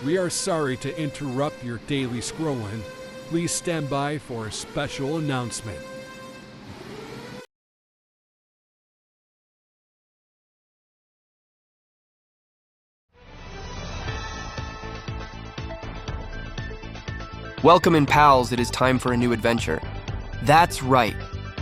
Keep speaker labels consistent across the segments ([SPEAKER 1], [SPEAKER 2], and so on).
[SPEAKER 1] We are sorry to interrupt your daily scrolling. Please stand by for a special announcement.
[SPEAKER 2] Welcome in, pals. It is time for a new adventure. That's right.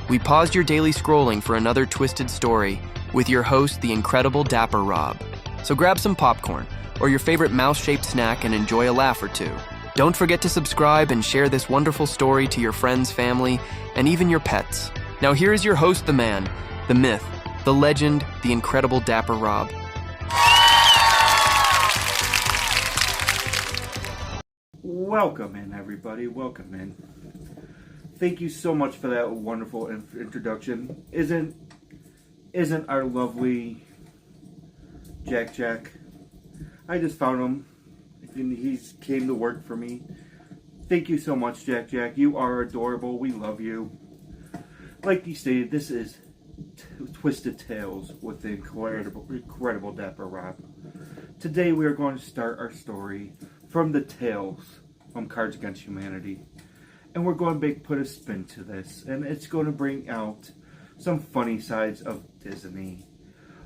[SPEAKER 2] We paused your daily scrolling for another twisted story with your host, the incredible Dapper Rob. So grab some popcorn or your favorite mouse-shaped snack and enjoy a laugh or two. Don't forget to subscribe and share this wonderful story to your friends, family, and even your pets. Now here is your host, the man, the myth, the legend, the incredible Dapper Rob.
[SPEAKER 3] Welcome in, everybody. Welcome in. Thank you so much for that wonderful introduction. Isn't our lovely Jack? I just found him. He's came to work for me. Thank you so much, Jack. You are adorable. We love you. Like he stated, this is Twisted Tales with the incredible Dapper Rob. Today we are going to start our story from the Tales from Cards Against Humanity. And we're going to put a spin to this. And it's going to bring out some funny sides of Disney.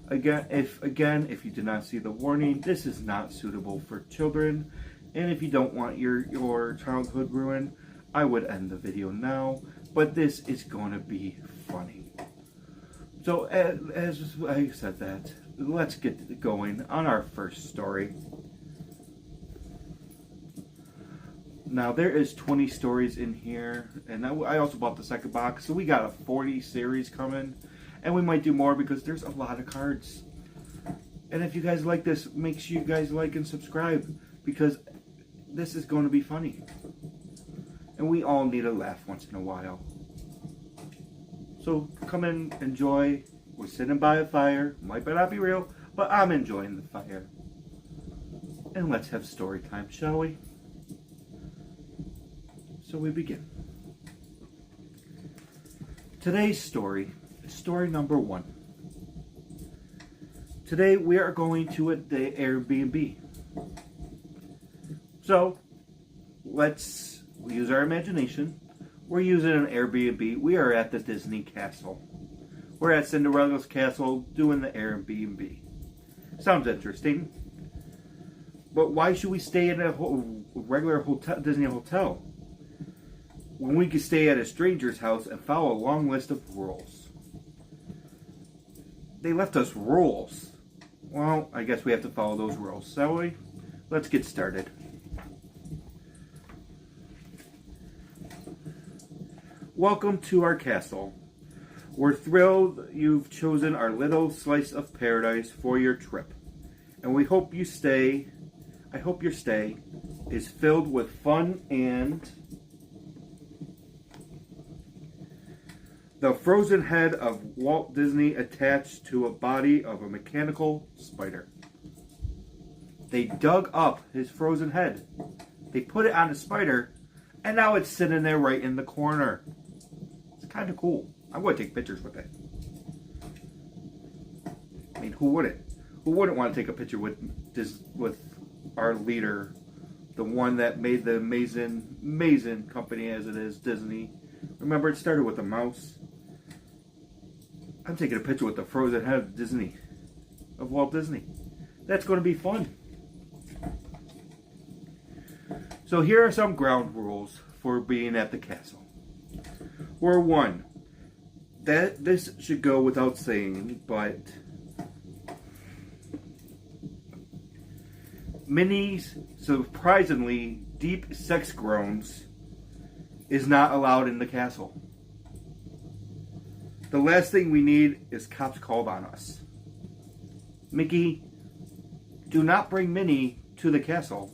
[SPEAKER 3] Again, if you did not see the warning, this is not suitable for children. And if you don't want your childhood ruined, I would end the video now. But this is going to be funny. So, as I said that, let's get going on our first story. Now, there is 20 stories in here, and I also bought the second box, so we got a 40 series coming, and we might do more because there's a lot of cards. And if you guys like this, make sure you guys like and subscribe, because this is going to be funny. And we all need a laugh once in a while. So, come in, enjoy. We're sitting by a fire. Might not be real, but I'm enjoying the fire. And let's have story time, shall we? So we begin. Today's story is story number 1. Today we are going to the Airbnb. So let's use our imagination. We're using an Airbnb. We are at the Disney castle. We're at Cinderella's castle doing the Airbnb. Sounds interesting. But why should we stay in a regular hotel, Disney hotel, when we could stay at a stranger's house and follow a long list of rules? They left us rules. Well, I guess we have to follow those rules, shall we? Let's get started. Welcome to our castle. We're thrilled you've chosen our little slice of paradise for your trip. And we hope your stay is filled with fun and the frozen head of Walt Disney attached to a body of a mechanical spider. They dug up his frozen head. They put it on a spider, and now it's sitting there right in the corner. It's kind of cool. I'm going to take pictures with it. I mean, who wouldn't? Who wouldn't want to take a picture with our leader, the one that made the amazing company as it is, Disney? Remember, it started with a mouse. I'm taking a picture with the frozen head of Walt Disney. That's going to be fun. So here are some ground rules for being at the castle. Rule 1. This should go without saying, but Minnie's surprisingly deep sex groans is not allowed in the castle. The last thing we need is cops called on us. Mickey, do not bring Minnie to the castle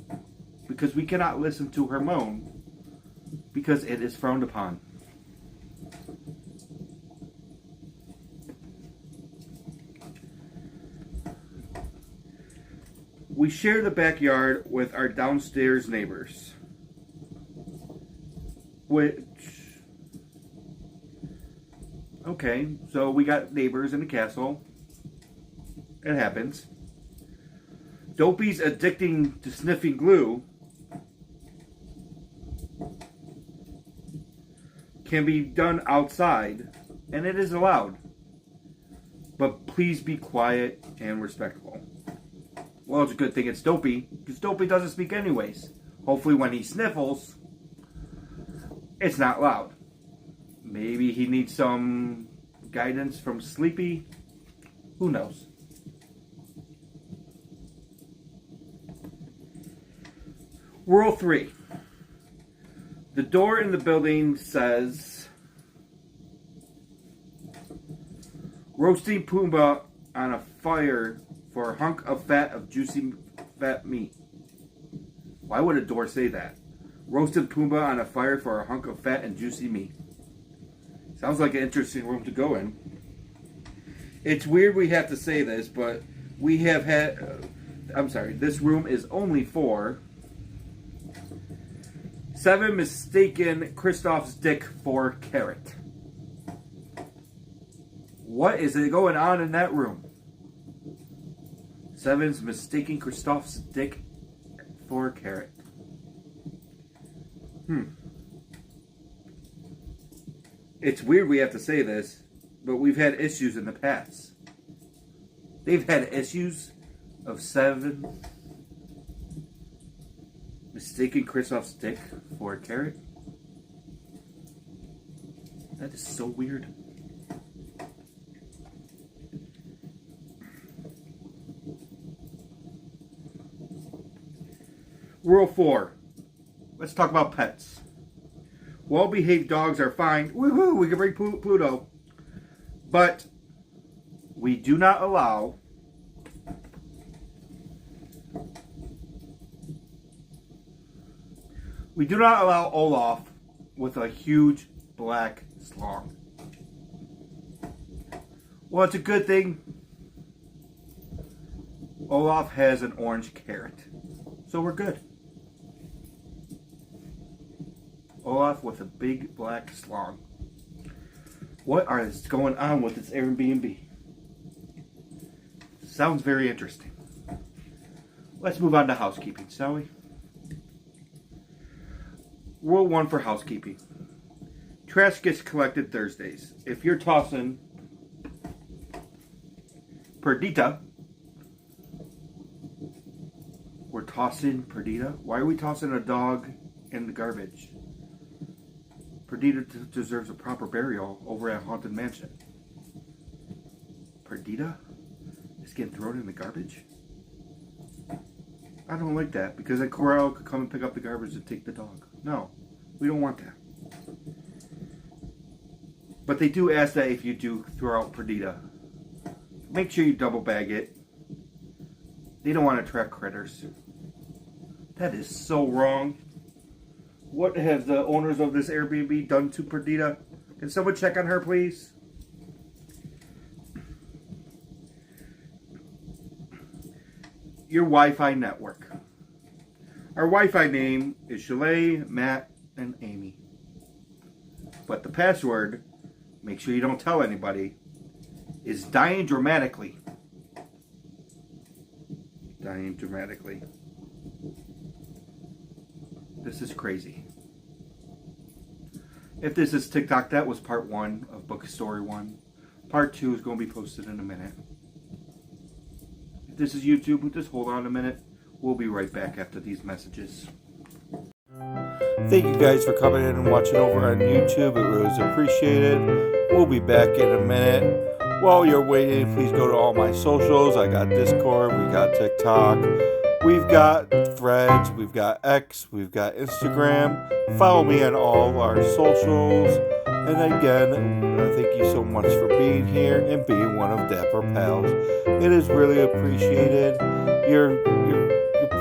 [SPEAKER 3] because we cannot listen to her moan because it is frowned upon. We share the backyard with our downstairs neighbors, okay, so we got neighbors in the castle. It happens. Dopey's addicting to sniffing glue can be done outside, and it is allowed. But please be quiet and respectful. Well, it's a good thing it's Dopey, because Dopey doesn't speak anyways. Hopefully when he sniffles, it's not loud. Maybe he needs some guidance from Sleepy. Who knows? Rule 3. The door in the building says, roasting Pumbaa on a fire for a hunk of fat of juicy fat meat. Why would a door say that? Roasted Pumbaa on a fire for a hunk of fat and juicy meat. Sounds like an interesting room to go in. It's weird we have to say this, but we have had... this room is only for 7 mistaken Kristoff's dick for carrot. What is it going on in that room? 7's mistaking Kristoff's dick for carrot. It's weird we have to say this, but we've had issues in the past. They've had issues of 7 mistaking Kristoff's dick for a carrot. That is so weird. Rule 4. Let's talk about pets. Well-behaved dogs are fine. Woohoo! We can bring Pluto. But we do not allow Olaf with a huge black slong. Well, it's a good thing Olaf has an orange carrot. So we're good. Olaf with a big black slong. What is going on with this Airbnb? Sounds very interesting. Let's move on to housekeeping, shall we? Rule 1 for housekeeping. Trash gets collected Thursdays. If you're tossing Perdita, we're tossing Perdita? Why are we tossing a dog in the garbage? Perdita deserves a proper burial over at Haunted Mansion. Perdita is getting thrown in the garbage? I don't like that, because then Corral could come and pick up the garbage and take the dog. No, we don't want that. But they do ask that if you do throw out Perdita, make sure you double bag it. They don't want to attract critters. That is so wrong. What have the owners of this Airbnb done to Perdita? Can someone check on her, please? Your Wi-Fi network. Our Wi-Fi name is Chalet, Matt, and Amy. But the password, make sure you don't tell anybody, is dying dramatically. Dying dramatically. This is crazy. If this is TikTok, that was part 1 of Book Story 1. Part 2 is going to be posted in a minute. If this is YouTube, just hold on a minute. We'll be right back after these messages. Thank you guys for coming in and watching over on YouTube. It really is appreciated. We'll be back in a minute. While you're waiting, please go to all my socials. I got Discord, we got TikTok, we've got Threads, we've got X, we've got Instagram. Follow me on all our socials. And again, thank you so much for being here and being one of Dapper Pals. It is really appreciated. Your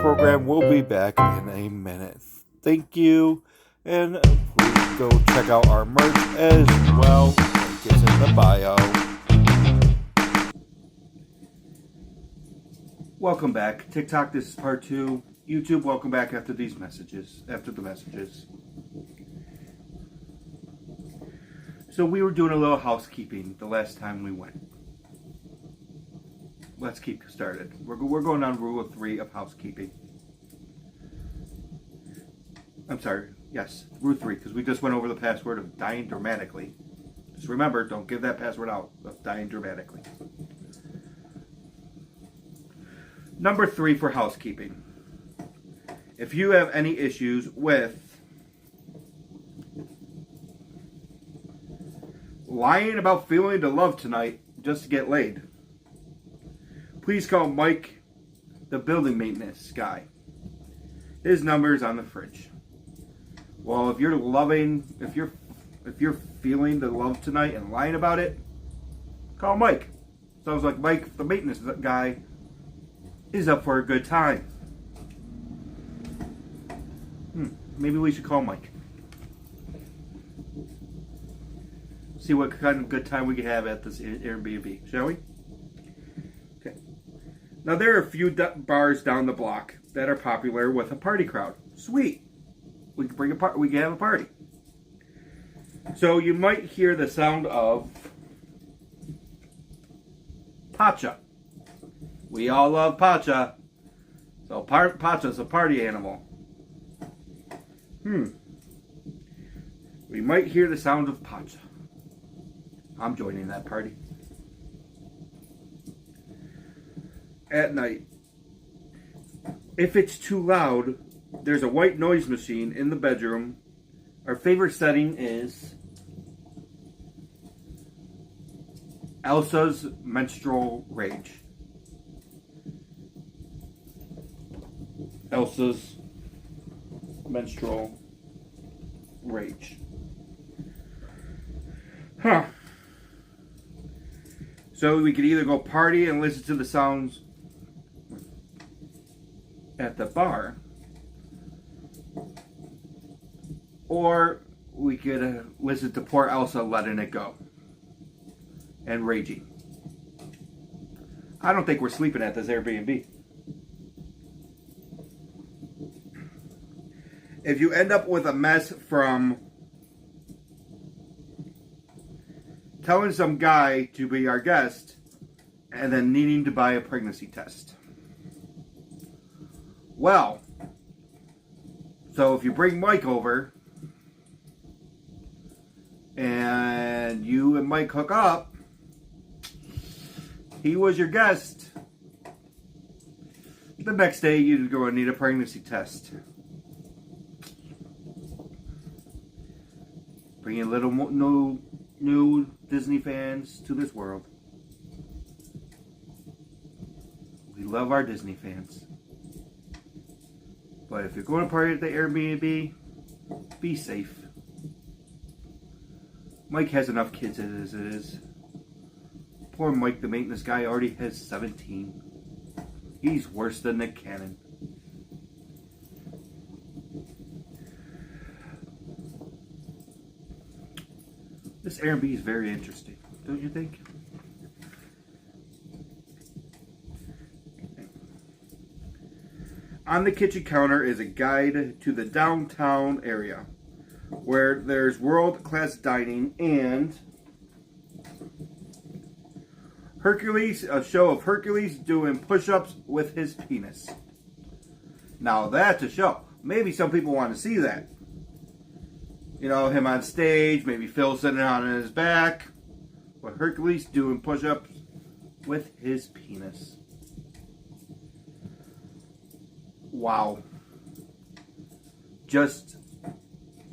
[SPEAKER 3] program will be back in a minute. Thank you. And please go check out our merch as well. Link is in the bio. Welcome back. TikTok, this is part 2. YouTube, welcome back after the messages. So we were doing a little housekeeping the last time we went. let's keep started. We're going on rule 3 of housekeeping. I'm sorry, yes, rule 3, because we just went over the password of dying dramatically. Just remember, don't give that password out of dying dramatically. Number 3 for housekeeping. If you have any issues with lying about feeling the love tonight just to get laid, please call Mike, the building maintenance guy. His number is on the fridge. Well, if you're feeling the love tonight and lying about it, call Mike. Sounds like Mike, the maintenance guy, is up for a good time. Maybe we should call Mike. See what kind of good time we can have at this Airbnb, shall we? Okay. Now there are a few bars down the block that are popular with a party crowd. Sweet. We can we can have a party. So you might hear the sound of pacha. We all love pacha. So pacha's a party animal. We might hear the sound of pacha. I'm joining that party. At night. If it's too loud, there's a white noise machine in the bedroom. Our favorite setting is Elsa's menstrual rage. Elsa's menstrual rage. So we could either go party and listen to the sounds at the bar, or we could listen to poor Elsa letting it go and raging. I don't think we're sleeping at this Airbnb. If you end up with a mess from telling some guy to be our guest and then needing to buy a pregnancy test. Well, so if you bring Mike over and you and Mike hook up, he was your guest. The next day you're going to need a pregnancy test. Bringing little new Disney fans to this world. We love our Disney fans. But if you're going to party at the Airbnb, be safe. Mike has enough kids as it is. Poor Mike, the maintenance guy, already has 17. He's worse than Nick Cannon. This Airbnb is very interesting, don't you think? On the kitchen counter is a guide to the downtown area, where there's world-class dining and Hercules, a show of Hercules doing push-ups with his penis. Now that's a show. Maybe some people want to see that. You know, him on stage, maybe Phil sitting on his back, but Hercules doing push-ups with his penis. Wow. Just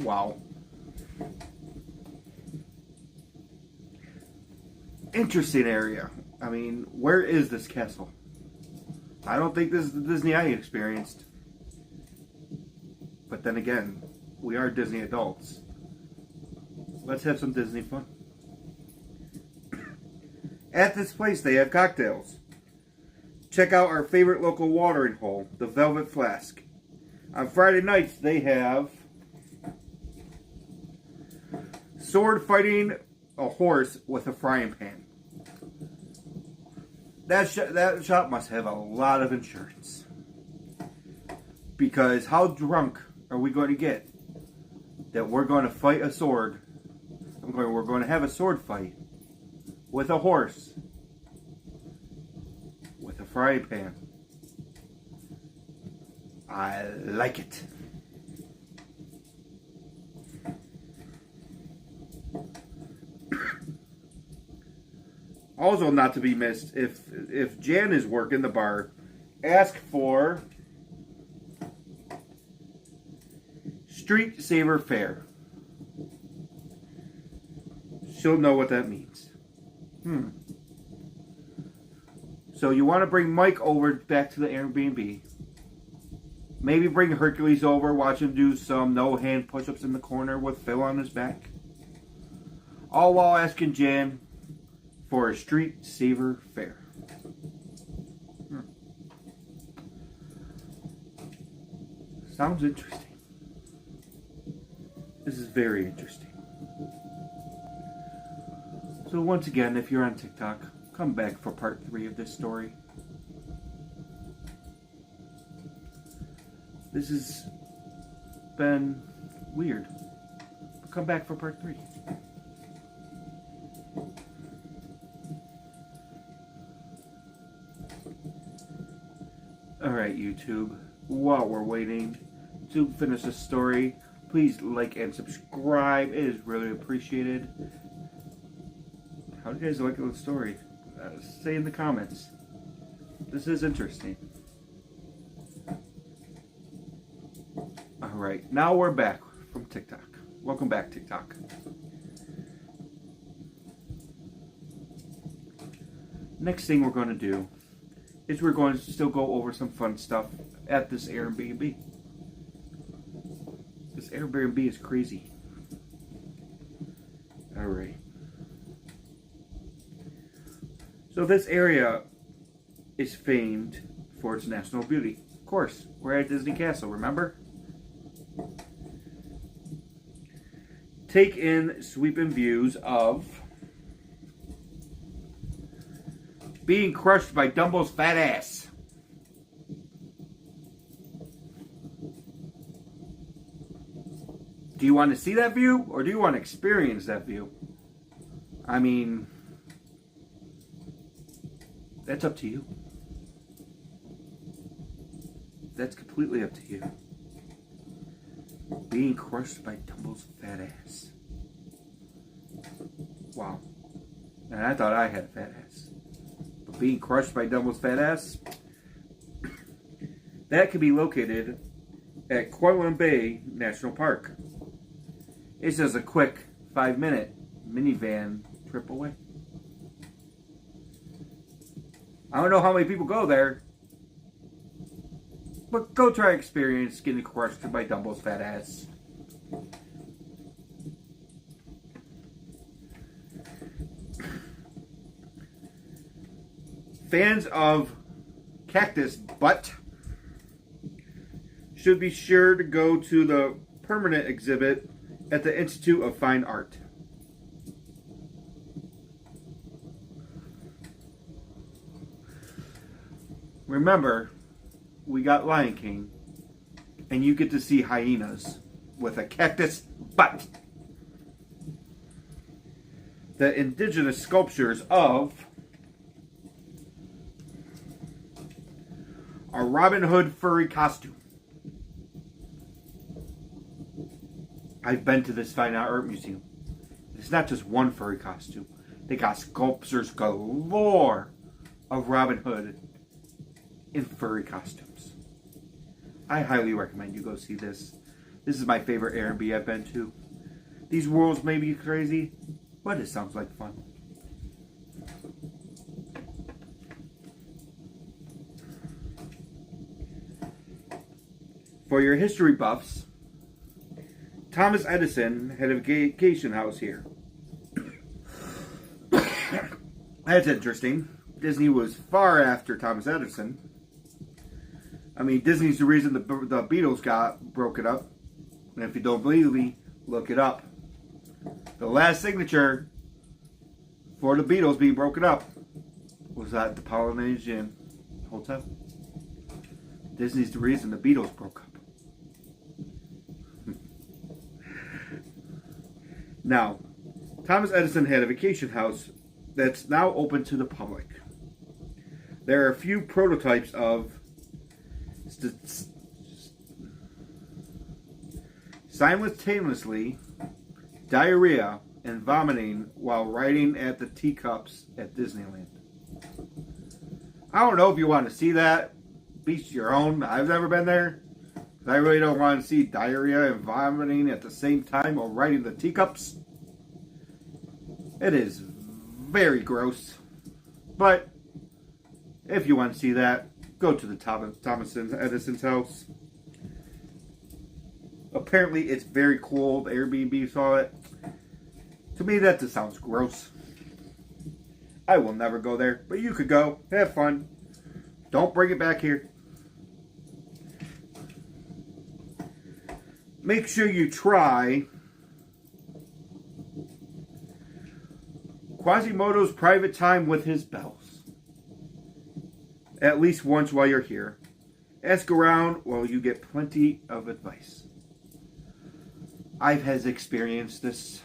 [SPEAKER 3] wow. Interesting area. I mean, where is this castle? I don't think this is the Disney I experienced. But then again, we are Disney adults. Let's have some Disney fun. At this place, they have cocktails. Check out our favorite local watering hole, the Velvet Flask. On Friday nights, they have sword fighting a horse with a frying pan. That shop must have a lot of insurance. Because how drunk are we going to get that we're going to fight a sword? We're going to have a sword fight with a horse frying pan. I like it. Also, not to be missed, if Jan is working the bar, ask for Street Saver Fare. She'll know what that means. So you want to bring Mike over back to the Airbnb. Maybe bring Hercules over, watch him do some no-hand push-ups in the corner with Phil on his back. All while asking Jan for a Street Saver Fare. Sounds interesting. This is very interesting. So once again, if you're on TikTok, come back for part 3 of this story. This has been weird. Come back for part 3. Alright, YouTube. While we're waiting to finish this story, please like and subscribe. It is really appreciated. How do you guys like the story? Say in the comments. This is interesting. Alright, now we're back from TikTok. Welcome back, TikTok. Next thing we're going to do is we're going to still go over some fun stuff at this Airbnb. This Airbnb is crazy. Alright. So this area is famed for its natural beauty. Of course, we're at Disney Castle, remember? Take in sweeping views of being crushed by Dumbo's fat ass. Do you want to see that view, or do you want to experience that view? I mean, that's up to you. That's completely up to you. Being crushed by Dumbo's fat ass. Wow. And I thought I had a fat ass. But being crushed by Dumbo's fat ass, that could be located at Quailin Bay National Park. It's just a quick 5-minute minivan trip away. I don't know how many people go there, but go try experience getting crushed by Dumbo's fat ass. Fans of cactus butt should be sure to go to the permanent exhibit at the Institute of Fine Art. Remember, we got Lion King, and you get to see hyenas with a cactus butt. The indigenous sculptures of a Robin Hood furry costume. I've been to this fine art museum. It's not just one furry costume. They got sculptures galore of Robin Hood in furry costumes. I highly recommend you go see this. This is my favorite Airbnb I've been to. These worlds may be crazy, but it sounds like fun. For your history buffs, Thomas Edison had a vacation house here. That's interesting. Disney was far after Thomas Edison. I mean, Disney's the reason the Beatles got broken up. And if you don't believe me, look it up. The last signature for the Beatles being broken up was at the Polynesian Hotel. Disney's the reason the Beatles broke up. Now, Thomas Edison had a vacation house that's now open to the public. There are a few prototypes of simultaneously diarrhea and vomiting while riding at the teacups at Disneyland. I don't know if you want to see that. Beach your own. I've never been there. I really don't want to see diarrhea and vomiting at the same time while riding the teacups. It is very gross. But if you want to see that, go to the Thomas Edison's house. Apparently it's very cool. The Airbnb saw it. To me that just sounds gross. I will never go there. But you could go. Have fun. Don't bring it back here. Make sure you try Quasimodo's private time with his bells. At least once while you're here. Ask around while you get plenty of advice. I've experienced this.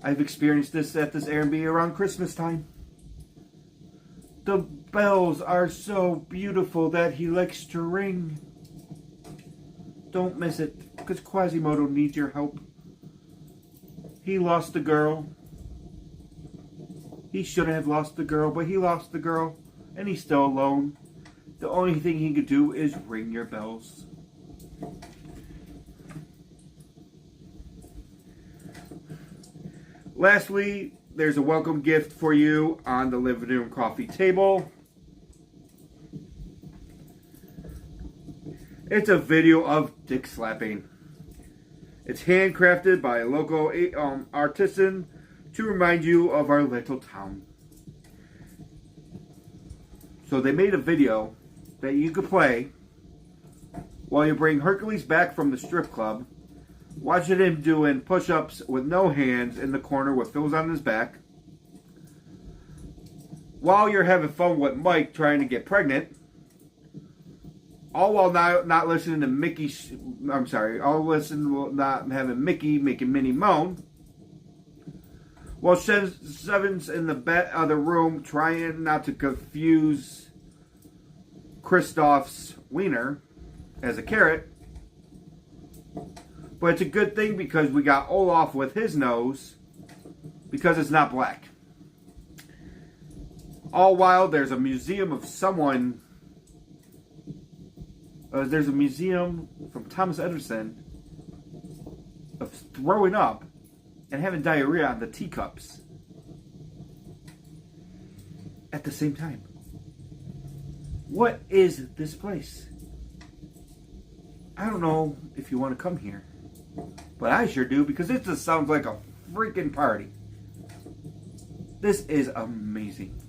[SPEAKER 3] I've experienced this at this Airbnb around Christmas time. The bells are so beautiful that he likes to ring. Don't miss it, because Quasimodo needs your help. He lost the girl. He shouldn't have lost the girl, but he lost the girl, and he's still alone. The only thing he could do is ring your bells. Lastly, there's a welcome gift for you on the living room coffee table. It's a video of dick slapping. It's handcrafted by a local artisan to remind you of our little town. So they made a video that you could play while you bring Hercules back from the strip club, watching him doing push-ups with no hands in the corner with Phil's on his back, while you're having fun with Mike trying to get pregnant, all while not listening to Mickey. Not having Mickey making Minnie moan. While Seven's in the other room trying not to confuse Kristoff's wiener as a carrot. But it's a good thing because we got Olaf with his nose because it's not black. All while there's a museum of someone. There's a museum from Thomas Edison of throwing up and having diarrhea on the teacups at the same time. What is this place? I don't know if you want to come here, but I sure do because it just sounds like a freaking party. This is amazing.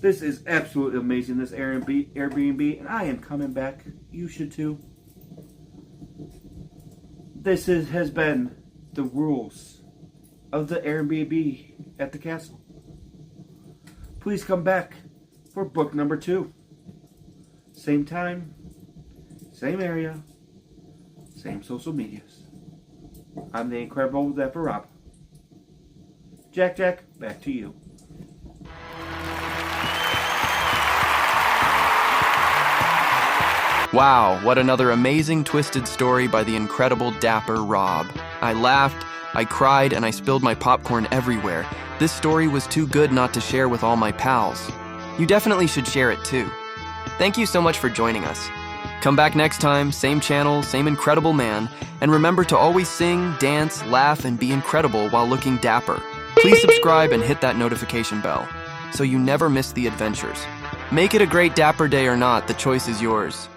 [SPEAKER 3] This is absolutely amazing, this Airbnb, and I am coming back. You should too. This has been the rules of the Airbnb at the castle. Please come back for book number 2. Same time, same area, same social medias. I'm the incredible Dapper Rob. Jack, back to you.
[SPEAKER 2] Wow, what another amazing twisted story by the incredible Dapper Rob. I laughed, I cried, and I spilled my popcorn everywhere. This story was too good not to share with all my pals. You definitely should share it too. Thank you so much for joining us. Come back next time, same channel, same incredible man, and remember to always sing, dance, laugh, and be incredible while looking dapper. Please subscribe and hit that notification bell so you never miss the adventures. Make it a great dapper day or not, the choice is yours.